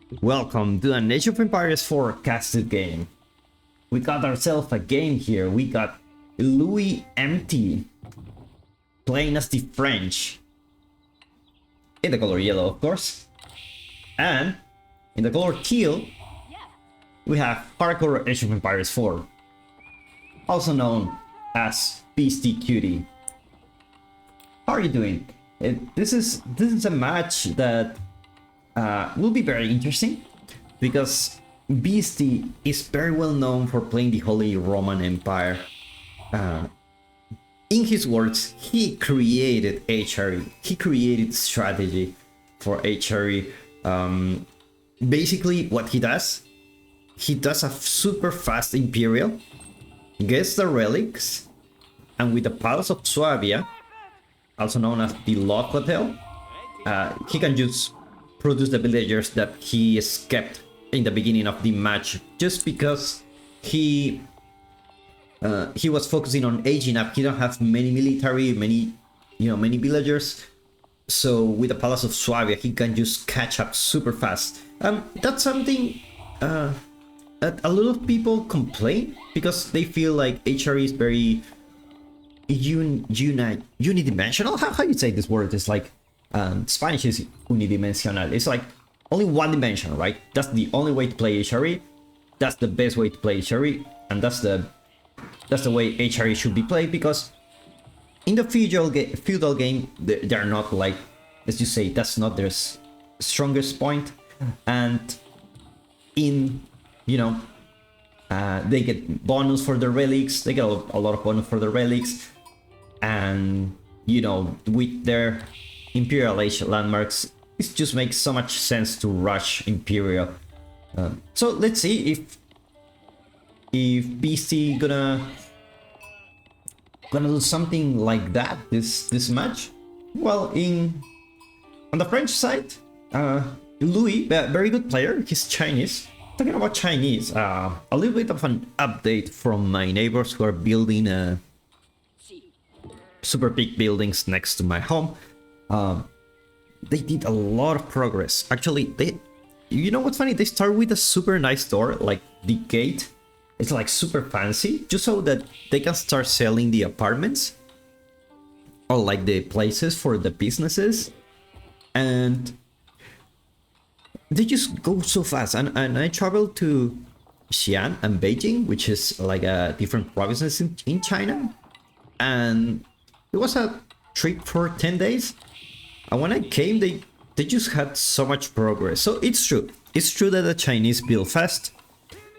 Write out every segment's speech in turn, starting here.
Welcome to an Age of Empires 4 casted game. We got ourselves a game here. We got loueMT playing as the French. In the color yellow, of course. And in the color teal, we have hardcore Age of Empires 4. Also known as Beasty Cutie. How are you doing? This is a match that will be very interesting because Beasty is very well known for playing the Holy Roman Empire. In his words, he created HRE. He created strategy for HRE. Basically, what he does a super fast Imperial, gets the relics, and with the Palace of Suabia, also known as the Love Hotel, he can just produce the villagers that he has kept in the beginning of the match, just because he was focusing on aging up. He don't have many military, many villagers. So with the Palace of Suabia, he can just catch up super fast. That's something that a lot of people complain because they feel like HRE is very unidimensional. How you say this word? It's like Spanish is unidimensional. It's like only one dimension, right? That's the only way to play HRE. That's the best way to play HRE, and that's the way HRE should be played, because in the feudal game they're not like, as you say, that's not their strongest point. And in they get bonus for the relics. They get a lot of bonus for the relics, and with their Imperial Age landmarks, it just makes so much sense to rush Imperial. So let's see if Beasty gonna do something like that this match. Well, on the French side, Louis, very good player. He's Chinese. Talking about Chinese, a little bit of an update from my neighbors who are building super big buildings next to my home. They did a lot of progress. Actually, you know what's funny? They start with a super nice door, like the gate. It's like super fancy, just so that they can start selling the apartments or like the places for the businesses. And they just go so fast. And I traveled to Xi'an and Beijing, which is like different provinces in China. And it was a trip for 10 days. And when I came, they just had so much progress. So it's true. It's true that the Chinese build fast.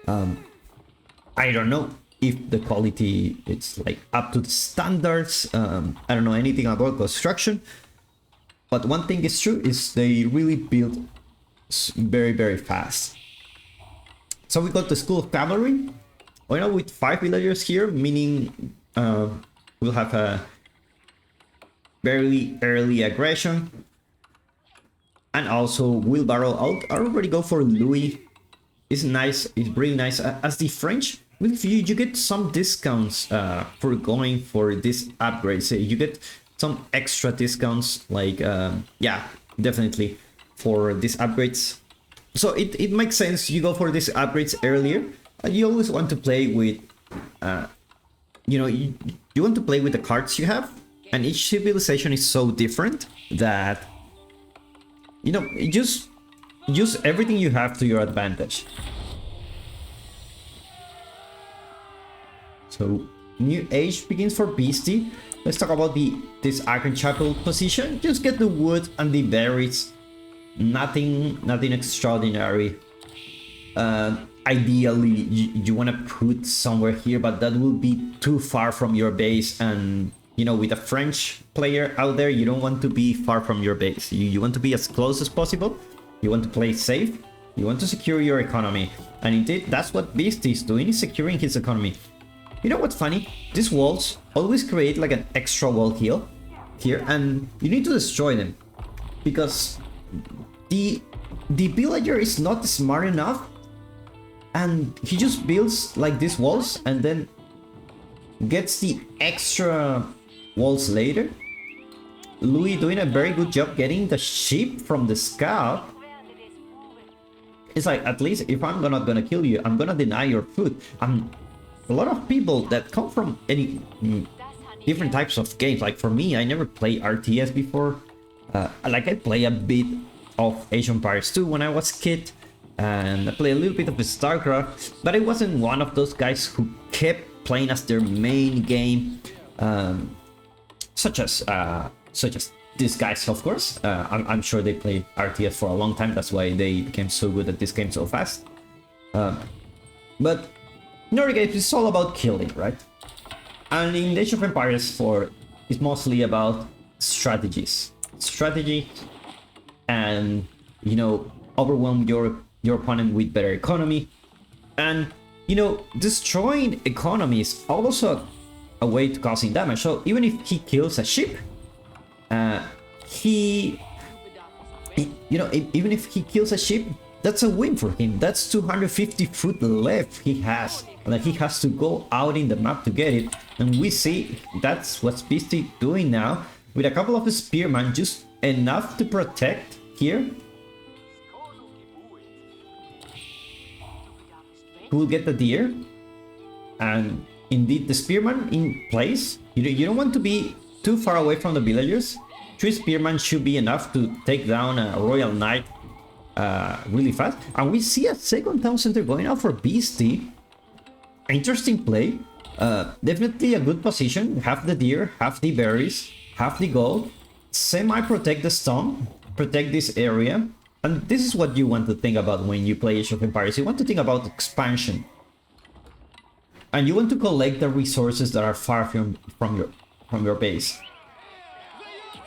I don't know if the quality it's like up to the standards. I don't know anything about construction. But one thing is true is they really build very, very fast. So we got the School of Cavalry. With 5 villagers here, meaning we'll have a very early aggression. And also wheelbarrow. I'll already go for Louis. It's nice. It's really nice. As the French, with you get some discounts for going for this upgrade. So you get some extra discounts, like yeah, definitely for these upgrades. So it makes sense you go for these upgrades earlier. You always want to play with you want to play with the cards you have, and each civilization is so different that just use everything you have to your advantage. So new age begins for Beasty. Let's talk about this Archon Chapel position. Just get the wood and the berries. Nothing extraordinary. Ideally you want to put somewhere here, but that will be too far from your base, and with a French player out there, you don't want to be far from your base. You want to be as close as possible. You want to play safe. You want to secure your economy, and indeed that's what Beasty is doing, is securing his economy. You know what's funny? These walls always create like an extra wall here, and you need to destroy them because the villager is not smart enough, and he just builds like these walls and then gets the extra walls later. Louis doing a very good job getting the sheep from the scout. It's like, at least if I'm not gonna kill you, I'm gonna deny your food. A lot of people that come from any different types of games, like for me, I never played RTS before. Like I play a bit of Age of Empires 2 when I was a kid, and I play a little bit of StarCraft, but I wasn't one of those guys who kept playing as their main game, such as these guys, of course. I'm sure they played RTS for a long time, that's why they became so good at this game so fast. But in our games, it's all about killing, right? And in Age of Empires 4, it's mostly about strategies. Strategy and, you know, overwhelm your opponent with better economy. And, you know, destroying economy is also a way to causing damage. So even if he kills a ship, even if he kills a ship, that's a win for him. That's 250 foot left he has, and he has to go out in the map to get it. And we see that's what's Beasty doing now, with a couple of spearmen, just enough to protect here. Who will get the deer? And indeed, the spearman in place. You don't want to be too far away from the villagers. 3 spearmen should be enough to take down a royal knight really fast. And we see a second town center going out for Beasty. Interesting play. Definitely a good position. Have the deer, have the berries, have the gold. Semi-protect the stone, protect this area. And this is what you want to think about when you play Age of Empires. You want to think about expansion. And you want to collect the resources that are far from your base.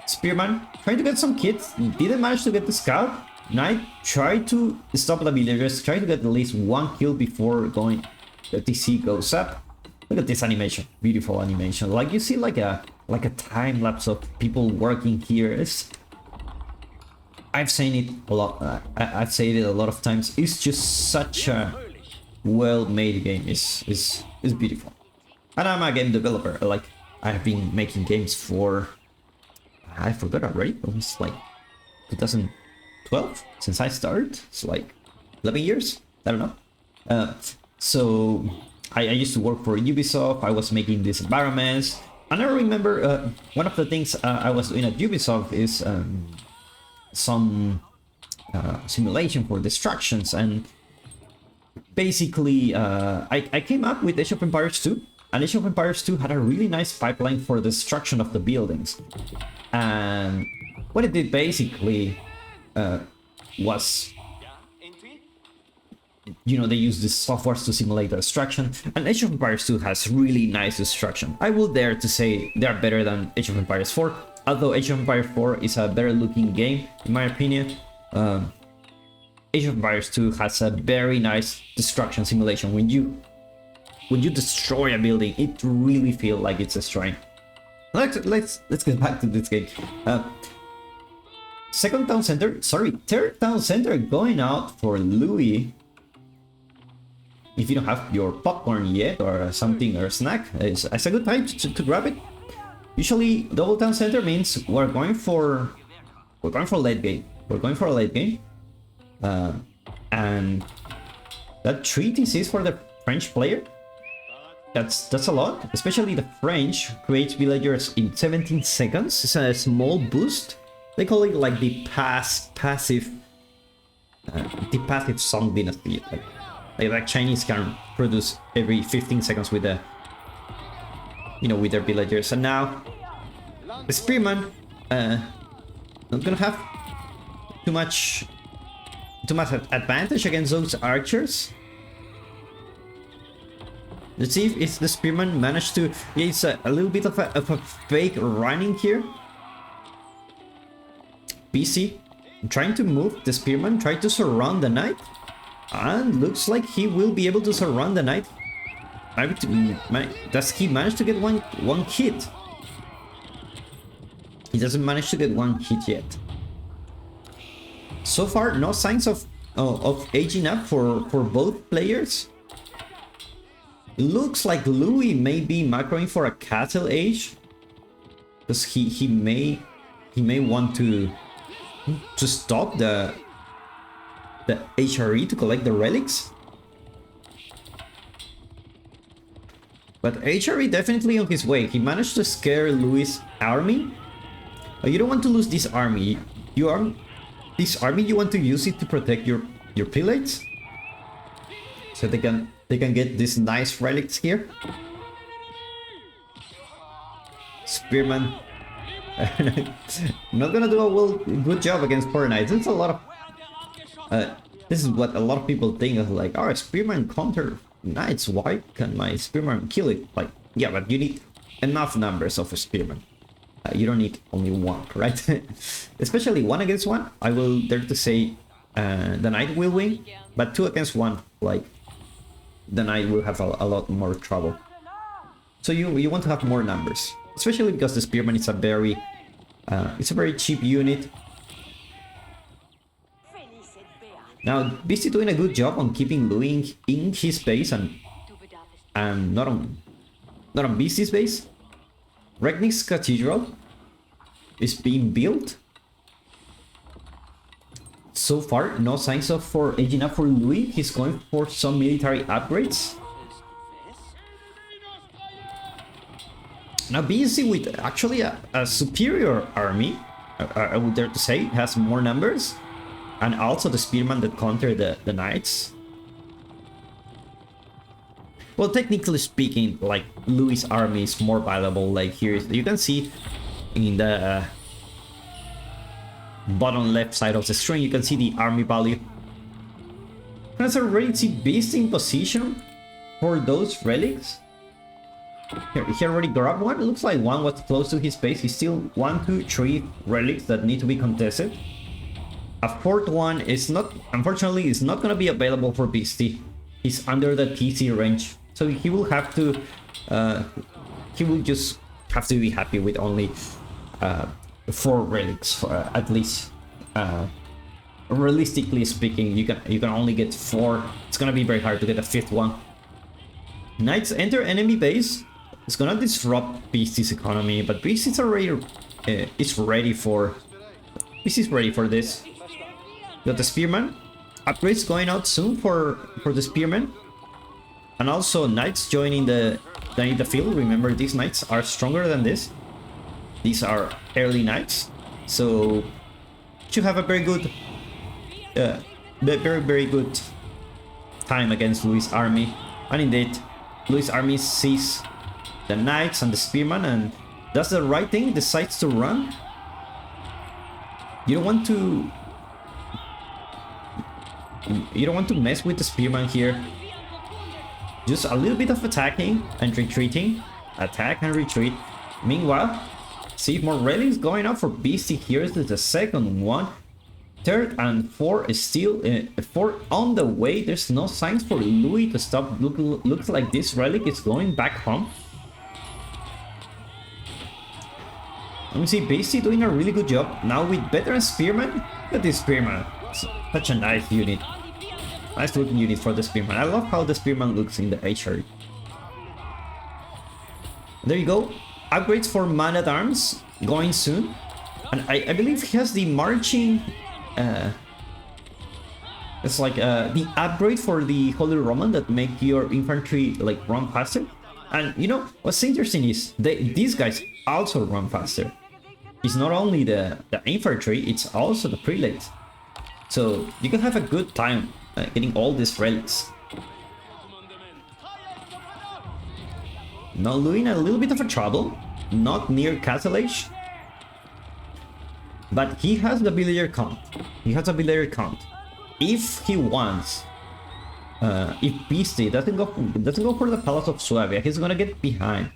Spearman trying to get some kids, didn't manage to get the scout. Knight tried to stop the villagers, try to get at least 1 kill before the TC goes up. Look at this animation, beautiful animation. Like you see like a time lapse of people working here. I've seen it a lot. I've said it a lot of times. It's just such a well-made game. It's beautiful. And I'm a game developer. Like I've been making games for, I forgot already. It was like 2012 since I started. It's like 11 years. I don't know. So I used to work for Ubisoft. I was making these environments, and I remember one of the things I was doing at Ubisoft is some simulation for destructions. And basically I came up with Age of Empires 2, and Age of Empires 2 had a really nice pipeline for destruction of the buildings. And what it did basically was, you know, they use these softwares to simulate the destruction, and Age of Empires 2 has really nice destruction. I will dare to say they are better than Age of Empires 4, although Age of Empires 4 is a better looking game in my opinion. Age of Empires 2 has a very nice destruction simulation. When you destroy a building, it really feels like it's destroying. Let's get back to this game. Third town center going out for Louis. If you don't have your popcorn yet or something or a snack, it's a good time to grab it. Usually double town center means we're going for late game. We're going for a late game. And that 3 TCs for the French player, that's a lot. Especially the French creates villagers in 17 seconds. It's a small boost. They call it like the passive Song Dynasty. Like Chinese can produce every 15 seconds with with their villagers. And now the Spearman not gonna have too much advantage against those archers. Let's see if the Spearman managed to... Yeah, it's a little bit of a fake running here. Beasty trying to move the Spearman, try to surround the knight. And looks like he will be able to surround the knight. Does he manage to get one hit? He doesn't manage to get one hit yet. So far, no signs of aging up for both players. Looks like Louis may be macroing for a castle age, because he may want to stop the the HRE to collect the relics. But HRE definitely on his way. He managed to scare Louis' army. But you don't want to lose this army. This army, you want to use it to protect your prelates, so they can get these nice relics here. Spearman. Not gonna do a good job against poor knights. It's a lot of this is what a lot of people think of, like, oh, Spearman counter knights, why can my Spearman kill it? Like, yeah, but you need enough numbers of a Spearman. You don't need only one, right? Especially 1 against 1, I will dare to say the knight will win, but 2 against 1, like, the knight will have a lot more trouble. So you want to have more numbers, especially because the Spearman is a very cheap unit. Now Beasty doing a good job on keeping Louis in his base and not on Beasty's base. Regnick's Cathedral is being built. So far, no signs of aging up for Louis. He's going for some military upgrades. Now Beasty, with actually a superior army, I would dare to say, has more numbers, and also the Spearman that counter the knights. Well, technically speaking, like, Louis' army is more valuable. Like, here you can see in the bottom left side of the screen, you can see the army value. And as I already see Beast in position for those relics. Here, he already grabbed one. It looks like one was close to his base. He's still 1, 2, 3 relics that need to be contested. A 4th one is not, unfortunately, is not gonna be available for Beasty. He's under the TC range. So he will have to, he will just have to be happy with only 4 relics, at least. Realistically speaking, you can only get 4. It's gonna be very hard to get a 5th one. Knights enter enemy base. It's gonna disrupt Beasty's economy, but Beasty's already is ready for. Beasty's ready for this. Got the Spearman. Upgrades going out soon for the Spearman. And also knights joining the field. Remember, these knights are stronger than this. These are early knights, so should have a very good, very good time against Louis' army. And indeed, Louis' army sees the knights and the Spearman and does the right thing. Decides to run. You don't want to mess with the Spearman here. Just a little bit of attacking and retreating. Attack and retreat. Meanwhile, see more relics going up for Beasty. Here's the second one. 3rd and 4 is still 4 on the way. There's no signs for Louis to stop. Looks like this relic is going back home. Let me see, Beasty doing a really good job. Now with veteran Spearman. Look at this Spearman. Such a nice unit. Nice looking unit for the Spearman. I love how the Spearman looks in the HRE. There you go. Upgrades for Man-at-Arms going soon. And I believe he has the marching... it's like the upgrade for the Holy Roman that make your infantry like run faster. And you know, what's interesting is these guys also run faster. It's not only the infantry, it's also the prelates. So you can have a good time getting all these relics. Now Louis in a little bit of a trouble, not near Castle Age, but he has the villager count. He has a villager count. If he wants, if Beasty doesn't go for the Palace of Suabia, he's gonna get behind.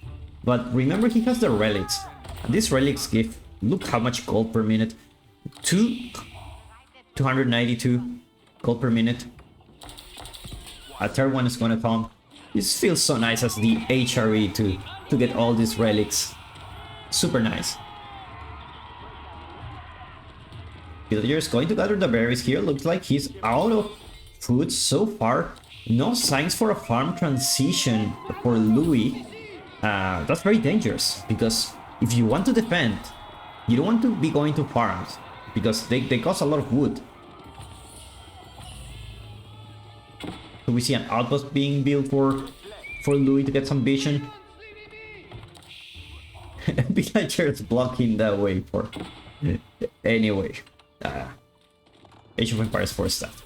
But remember, he has the relics. And these relics give, look how much gold per minute. 292 gold per minute. A 3rd one is gonna come. This feels so nice as the HRE to get all these relics. Super nice. Villager is going to gather the berries here. Looks like he's out of food so far. No signs for a farm transition for Louis. That's very dangerous, because if you want to defend, you don't want to be going to farms, because they cost a lot of wood. So we see an outpost being built for Louis to get some vision. Villagers blocking that way for... Anyway. Age of Empires 4 stuff.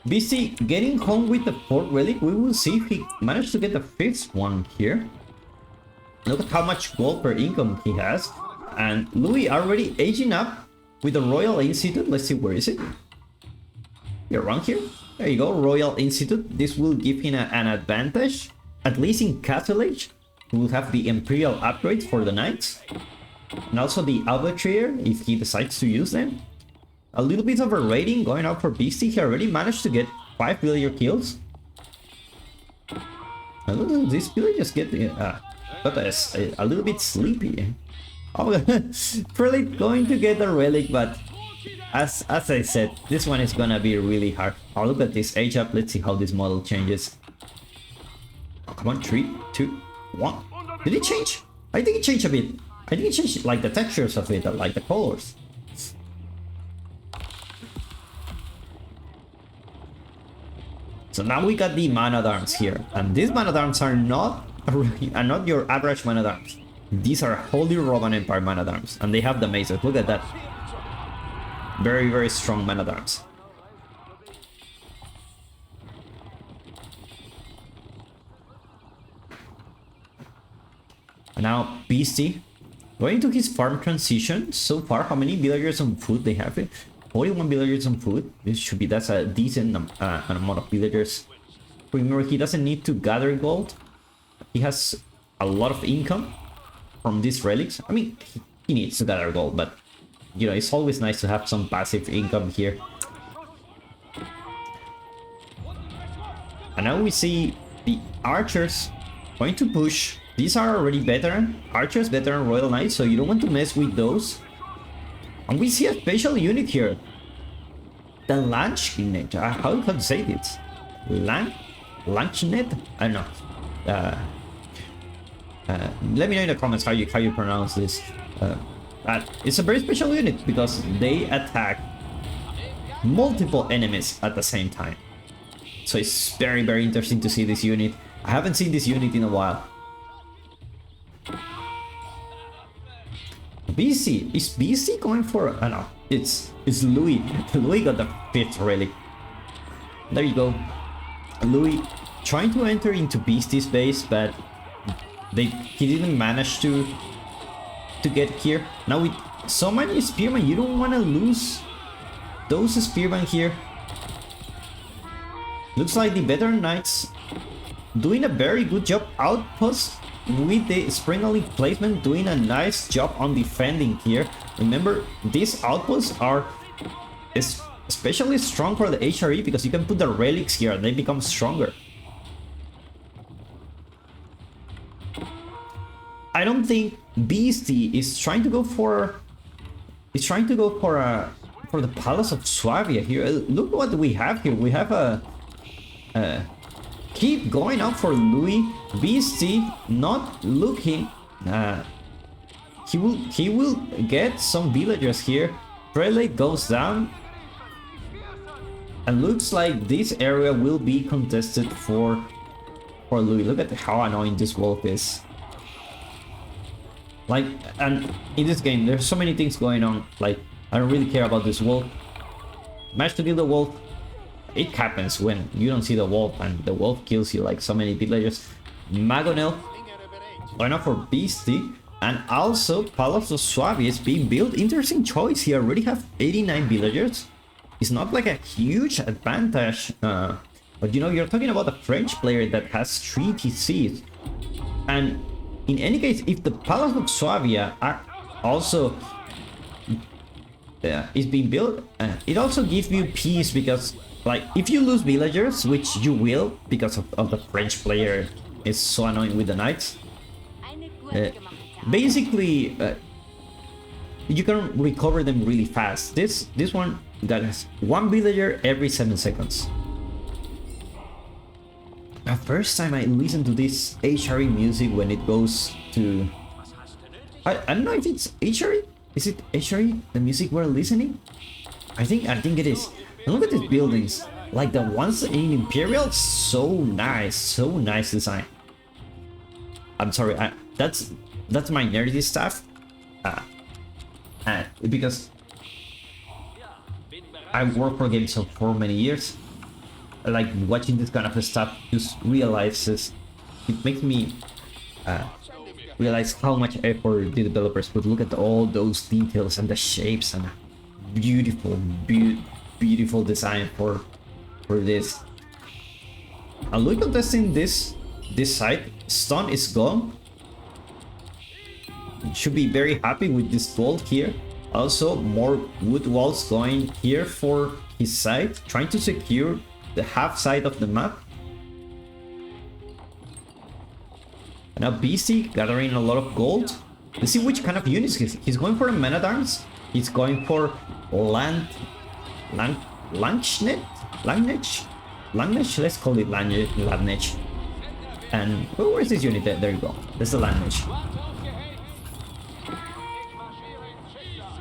Beasty getting home with the 4th relic. We will see if he managed to get the 5th one here. Look at how much gold per income he has. And Louis already aging up with the Royal Institute. Let's see, where is it? Here, around here. There you go, Royal Institute. This will give him an advantage. At least in Castle Age. He will have the Imperial upgrades for the Knights. And also the Arbitrator, if he decides to use them. A little bit of a rating going out for Beasty. He already managed to get 5 villager kills. And look at these villagers get got a little bit sleepy. Oh, probably going to get a relic, but as I said, this one is gonna be really hard. Oh, look at this age up. Let's see how this model changes. Oh, come on, 3, 2, 1. Did it change? I think it changed a bit. I think it changed like the textures of it, like the colors. So now we got the man-at-arms here, and these man-at-arms are not your average man-at-arms. These are Holy Roman Empire man-at-arms, and they have the mazes. Look at that. Very, very strong man-at-arms. And now Beasty going to his farm transition. So far, how many villagers on food they have? 41 villagers on food. This should be, that's a decent amount of villagers. Remember, he doesn't need to gather gold. He has a lot of income from these relics. I mean, he needs to gather gold, but you know, it's always nice to have some passive income here. And now we see the archers going to push. These are already veteran archers, veteran royal knights, so you don't want to mess with those. And we see a special unit here. The Lanchnet. How to say this? Lanchnet? I don't know. Let me know in the comments how you pronounce this. It's a very special unit because they attack multiple enemies at the same time. So it's very, very interesting to see this unit. I haven't seen this unit in a while. Beasty. Is Beasty going for... no, it's Louis. Louis got the 5th relic. There you go. Louis trying to enter into Beasty's base, but he didn't manage to get here. Now with so many spearmen, you don't want to lose those spearmen here. Looks like the veteran knights doing a very good job. Outpost with the Spring Link placement, doing a nice job on defending here. Remember, these outposts are especially strong for the HRE because you can put the relics here and they become stronger. I don't think Beasty is trying to go for... for the Palace of Suabia here. Look what we have here. We have a... keep going out for Louis. Beasty not looking. He will get some villagers here. Prelate goes down. And looks like this area will be contested for Louis. Look at how annoying this wolf is. Like, and in this game, there's so many things going on. Like, I don't really care about this wolf. Managed to kill the wolf. It happens when you don't see the wolf and the wolf kills you, like so many villagers. Magonel going up for Beasty. And also Palace of Suabia is being built. Interesting choice. He already have 89 villagers. It's not like a huge advantage. But you know, you're talking about a French player that has 3 TCs. And in any case, if the Palace of Suabia are also is being built, it also gives you peace because, like, if you lose villagers, which you will because of the French player is so annoying with the knights, basically you can recover them really fast. This one that has 1 villager every 7 seconds. The first time I listened to this HRE music when it goes to... I don't know if it's HRE? Is it HRE, the music we're listening? I think it is. And look at these buildings. Like the ones in Imperial, so nice design. I'm sorry, that's my nerdy stuff. Because I worked for games for many years. Like watching this kind of stuff just realizes, it makes me realize how much effort the developers put. Look at all those details and the shapes and beautiful design for this. And look at this in this side. Stun is gone. Should be very happy with this gold here. Also more wood walls going here for his side, trying to secure the half side of the map. And now Beasty gathering a lot of gold. Let's see which kind of units he's going for. Men-at-arms. He's going for Langnet. Let's call it Langnet. And where is this unit? There you go. That's the Langnet.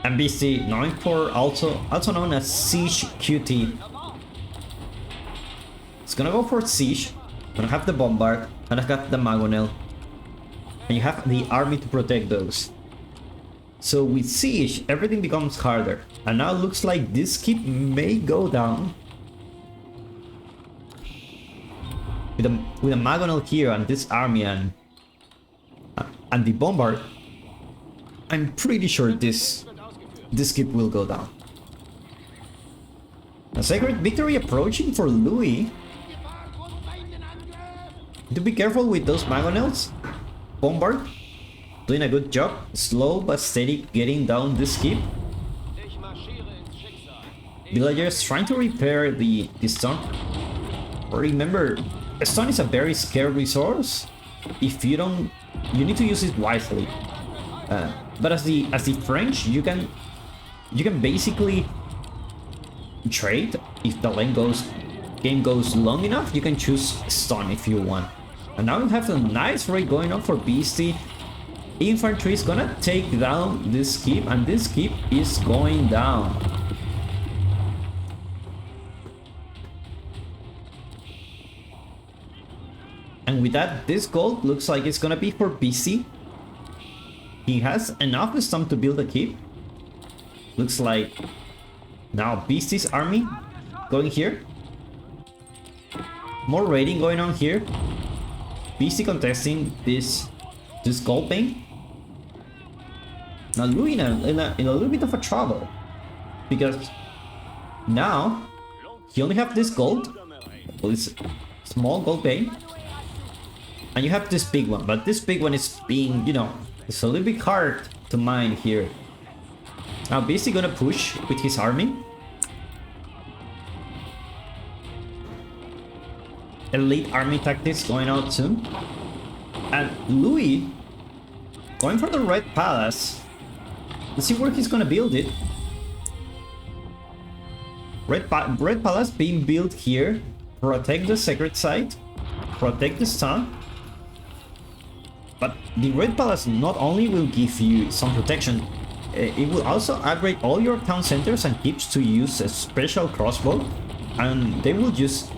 And Beasty known for also known as Siege QT. It's gonna go for Siege. Gonna have the Bombard. Gonna have the Magonel. And you have the army to protect those. So with Siege, everything becomes harder. And now it looks like this keep may go down. With a Magonel here and this army and the Bombard, I'm pretty sure this keep will go down. A Sacred Victory approaching for Louis. To be careful with those Magonels. Bombard doing a good job, slow but steady getting down this keep. Villagers trying to repair the stun. Remember, a stun is a very scarce resource. If you don't, you need to use it wisely. But as the French, you can basically trade. If the game goes long enough, you can choose stun if you want. And now we have a nice raid going on for Beasty. Infantry is gonna take down this keep, and this keep is going down. And with that, this gold looks like it's gonna be for Beasty. He has enough stun to build a keep. Looks like now Beasty's army going here. More raiding going on here. Beasty contesting this gold vein. Now Louis in a little bit of a trouble, because now he only have this gold, this small gold vein, and you have this big one, but this big one is being, it's a little bit hard to mine here. Now Beasty gonna push with his army. Elite army tactics going out soon. And Louis going for the Red Palace. Let's see where he's gonna build it. Red Palace being built here. Protect the sacred site. Protect the stun. But the Red Palace not only will give you some protection, it will also upgrade all your town centers and keeps to use a special crossbow. And they will just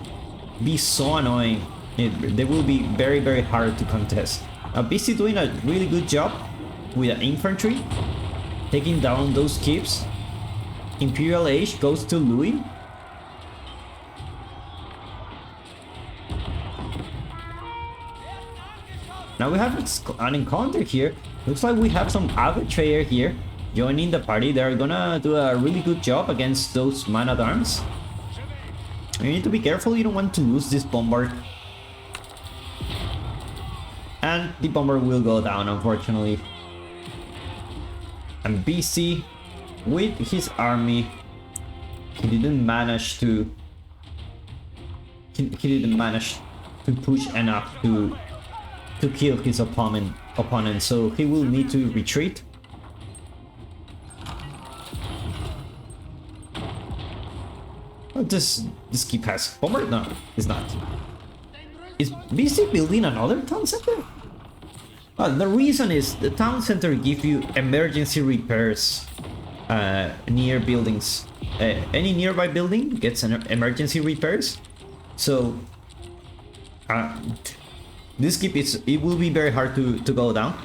be so annoying. They will be very hard to contest. Beasty doing a really good job with the infantry, taking down those keeps. Imperial Age goes to Louis. Now we have an encounter here. Looks like we have some arbitrator here joining the party. They're gonna do a really good job against those man-at-arms. You need to be careful, you don't want to lose this Bombard. And the Bombard will go down, unfortunately. And Beasty, with his army, he didn't manage to push enough to kill his opponent, so he will need to retreat. Oh, this keep has Bombard? No, it's not. Is Beasty building another town center? The reason is the town center gives you emergency repairs. near buildings. Any nearby building gets an emergency repairs. So this keep it will be very hard to go down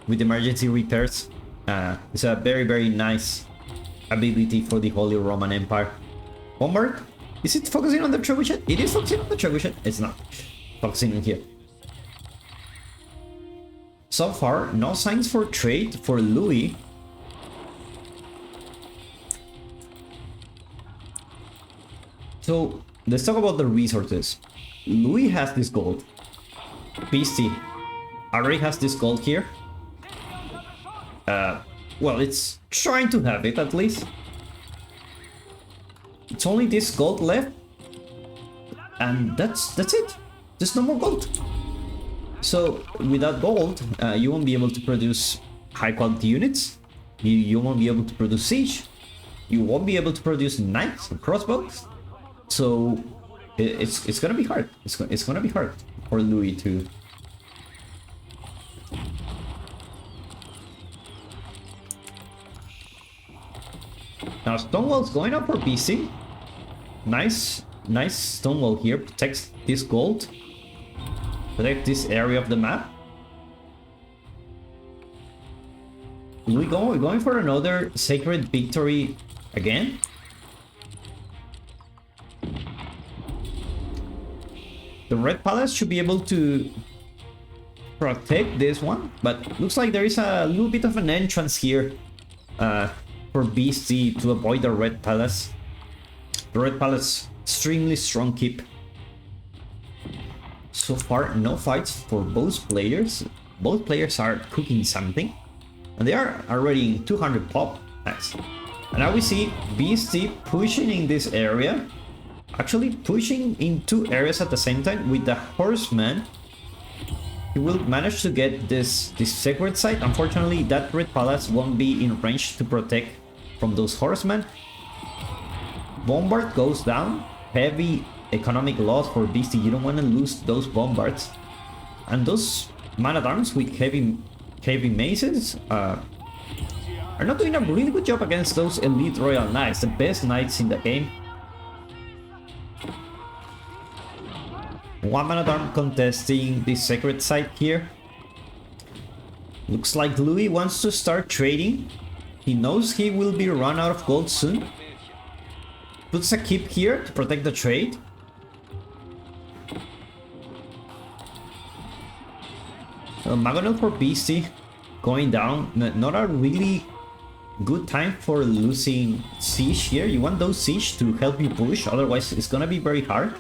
with emergency repairs. It's a very nice ability for the Holy Roman Empire. Bombard, is it focusing on the trebuchet? It is focusing on the trebuchet. It's not focusing in here. So far, no signs for trade for Louis. So let's talk about the resources. Louis has this gold. Beasty already has this gold here. Well, it's trying to have it at least. It's only this gold left, and that's it. There's no more gold. So without gold, you won't be able to produce high quality units. You won't be able to produce siege. You won't be able to produce knights and crossbows. So it's gonna be hard. It's gonna be hard for Louis to. Now Stonewall's going up for BC. Nice Stonewall here. Protects this gold. Protect this area of the map. We're going for another sacred victory again. The Red Palace should be able to protect this one, but looks like there is a little bit of an entrance here for Beasty to avoid the Red Palace. The Red Palace, extremely strong keep. So far, no fights for both players. Both players are cooking something, and they are already in 200 pop. Nice. And now we see Beasty pushing in this area. Actually pushing in two areas at the same time with the horseman. He will manage to get this sacred site. Unfortunately, that Red Palace won't be in range to protect from those horsemen. Bombard goes down. Heavy economic loss for Beasty. You don't want to lose those bombards. And those man-at-arms with heavy maces are not doing a really good job against those elite royal knights, the best knights in the game. One man-at-arm contesting the sacred site here. Looks like Louis wants to start trading. He knows he will be run out of gold soon. Puts a keep here to protect the trade. Magonel for Beasty going down. Not a really good time for losing siege here. You want those siege to help you push, otherwise it's gonna be very hard.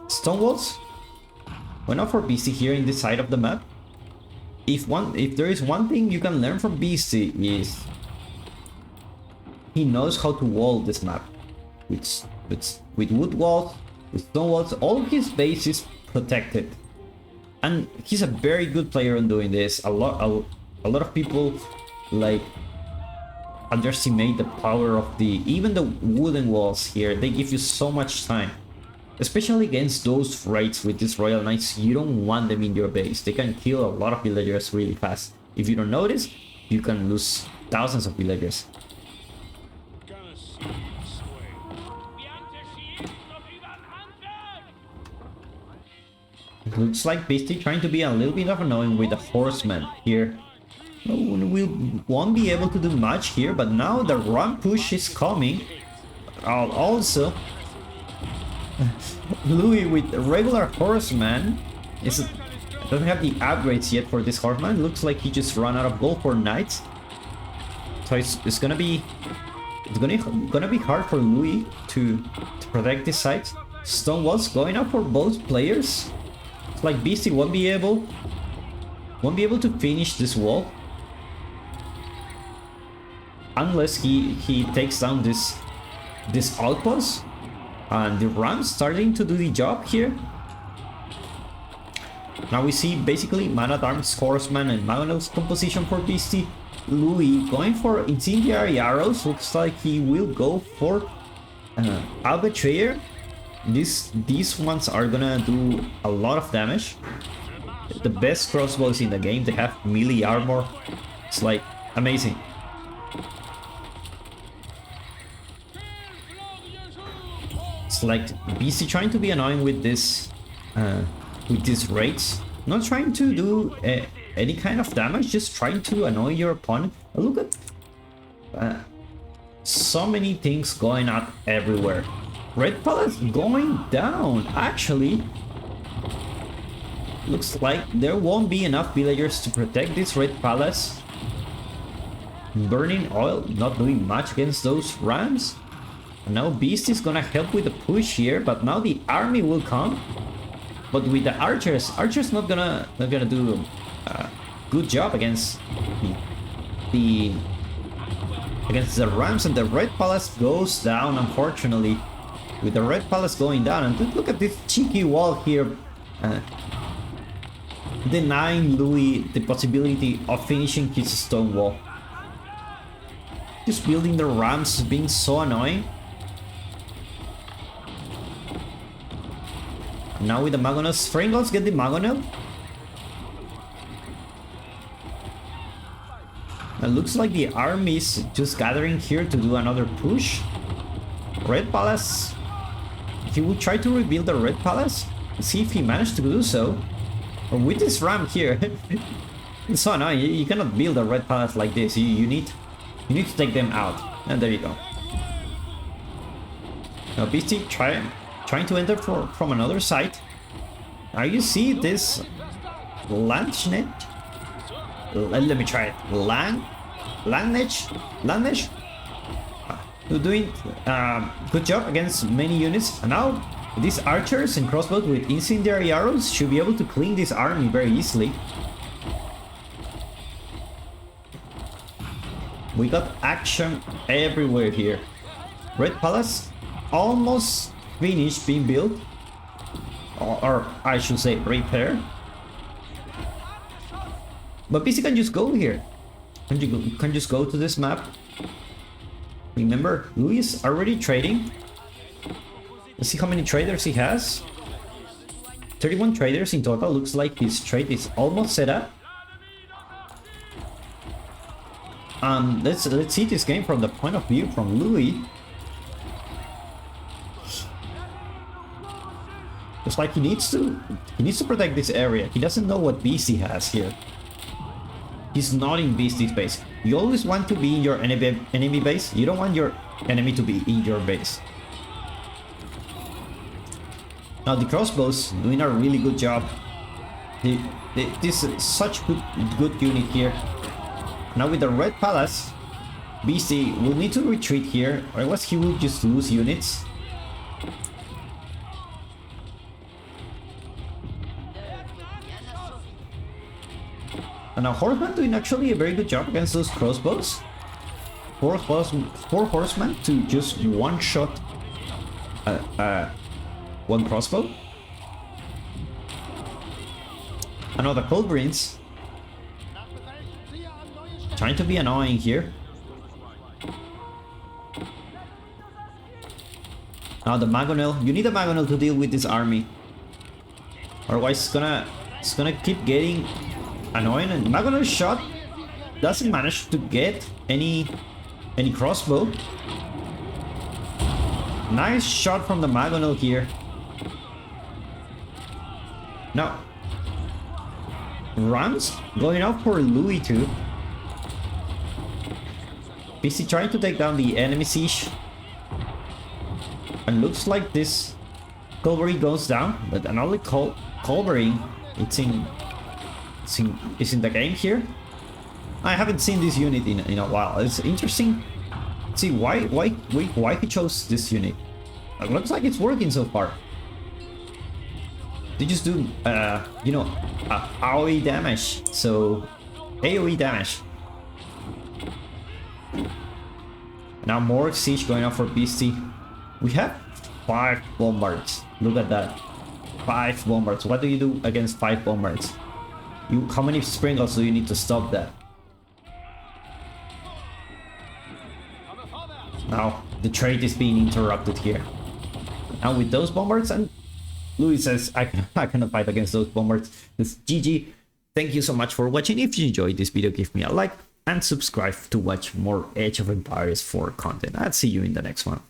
Stonewalls went up for Beasty here in this side of the map. If there is one thing you can learn from Beasty is he knows how to wall this map. With wood walls, with stone walls, all of his base is protected. And he's a very good player on doing this. A lot of people like underestimate the power of even the wooden walls here. They give you so much time. Especially against those raids with these royal knights, you don't want them in your base. They can kill a lot of villagers really fast. If you don't notice, you can lose thousands of villagers. It looks like Beasty trying to be a little bit of annoying with the horseman here. We won't be able to do much here, but now the run push is coming. Also, Louis with regular horseman doesn't have the upgrades yet for this horseman. Looks like he just ran out of gold for knights. So it's gonna be hard for Louis to protect this site. Stonewalls going up for both players. It's like Beasty won't be able to finish this wall unless he takes down this outpost. And the Rams starting to do the job here. Now we see basically man-at-arms, horseman, and Magonel's composition for Beasty. Louis going for incendiary arrows. Looks like he will go for Betrayer. These ones are gonna do a lot of damage. The best crossbows in the game. They have melee armor. It's like amazing. It's like Beasty trying to be annoying with this, with these raids. Not trying to do any kind of damage, just trying to annoy your opponent. Look at so many things going on everywhere. Red Palace going down. Actually, looks like there won't be enough villagers to protect this Red Palace. Burning oil, not doing much against those rams. And now Beast is gonna help with the push here, but now the army will come. But with the archers not gonna do a good job against the rams, and the Red Palace goes down, unfortunately. With the Red Palace going down, and look at this cheeky wall here, denying Louis the possibility of finishing his stone wall. Just building the rams being so annoying. Now with the Magonel, Springles get the Magonel. It looks like the army is just gathering here to do another push. Red Palace, he will try to rebuild the Red Palace. See if he managed to do so. Or with this ram here, it's so annoying. You cannot build a Red Palace like this. You need to take them out. And there you go. Now Beasty trying to enter from another side. Now you see this Landschnet. Let me try it. Landnesh. Doing good job against many units. And now these archers and crossbows with incendiary arrows should be able to clean this army very easily. We got action everywhere here. Red Palace almost finished being built, or I should say repair. But PC can just go here. Can just go to this map. Remember, Louis is already trading. Let's see how many traders he has. 31 traders in total. Looks like his trade is almost set up. Let's see this game from the point of view from Louis. Just like he needs to protect this area. He doesn't know what Beasty has here. He's not in Beasty's base. You always want to be in your enemy base. You don't want your enemy to be in your base. Now the crossbows doing a really good job. This is such good unit here. Now with the Red Palace, Beasty will need to retreat here, or else he will just lose units. And now Horseman doing actually a very good job against those crossbows. Four horsemen to just one shot one crossbow. And now the Culverins trying to be annoying here. Now the Magonel, you need a Magonel to deal with this army. Otherwise it's gonna keep getting annoying, and Magonel shot doesn't manage to get any crossbow. Nice shot from the Magonel here. Now Rams going out for Louis too. PC trying to take down the enemy siege. And looks like this cavalry goes down, but another cavalry it's in the game here. I haven't seen this unit in a while. It's interesting. See why he chose this unit. It looks like it's working so far. They just do you know, AoE damage. So AoE damage. Now more siege going on for Beasty. We have 5 bombards. Look at that. 5 bombards. What do you do against 5 bombards? How many sprinkles do you need to stop that? Now the trade is being interrupted here. Now with those bombards, and Louis says I cannot fight against those bombards. It's GG. Thank you so much for watching. If you enjoyed this video, give me a like and subscribe to watch more Age of Empires 4 content. I'll see you in the next one.